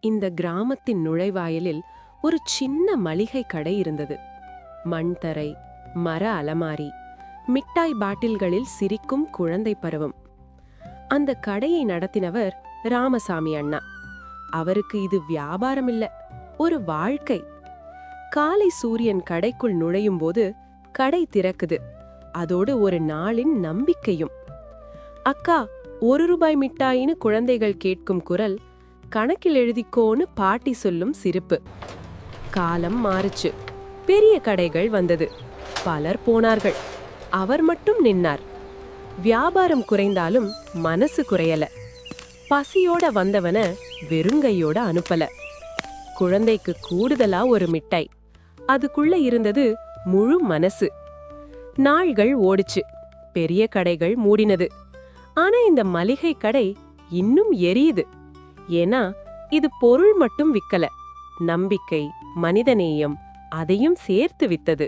இந்த கிராமத்தின் நுழைவாயிலில் ஒரு சின்ன மளிகை கடை இருந்தது. மண் தரை, மர அலமாரி, மிட்டாய் பாட்டில்களில் சிரிக்கும் குழந்தை பருவம். அந்த கடையை நடத்தினவர் ராமசாமி அண்ணா. அவருக்கு இது வியாபாரம் இல்ல, ஒரு வாழ்க்கை. காலை சூரியன் கடைக்குள் நுழையும் போது கடை திறக்குது. அதோடு ஒரு நாளின் நம்பிக்கையும். அக்கா, 1 ரூபாய் மிட்டாயின்னு குழந்தைகள் கேட்கும் குரல், கணக்கில் எழுதிக்கோன்னு பாட்டி சொல்லும் சிரிப்பு. காலம் மாறுச்சு. பெரிய கடைகள் வந்தது. பலர் போனார்கள். அவர் மட்டும் நின்னார். வியாபாரம் குறைந்தாலும் மனசு குறையல. பசியோட வந்தவன வெறுங்கையோட அனுப்பல. குழந்தைக்கு கூடுதலா ஒரு மிட்டாய். அதுக்குள்ள இருந்தது முழு மனசு. நாள்கள் ஓடுச்சு. பெரிய கடைகள் மூடினது. ஆனா இந்த மளிகை கடை இன்னும் எரியுது. ஏன்னா இது பொருள் மட்டும் விக்கல, நம்பிக்கை, மனிதநேயம் அதையும் சேர்த்து வித்தது.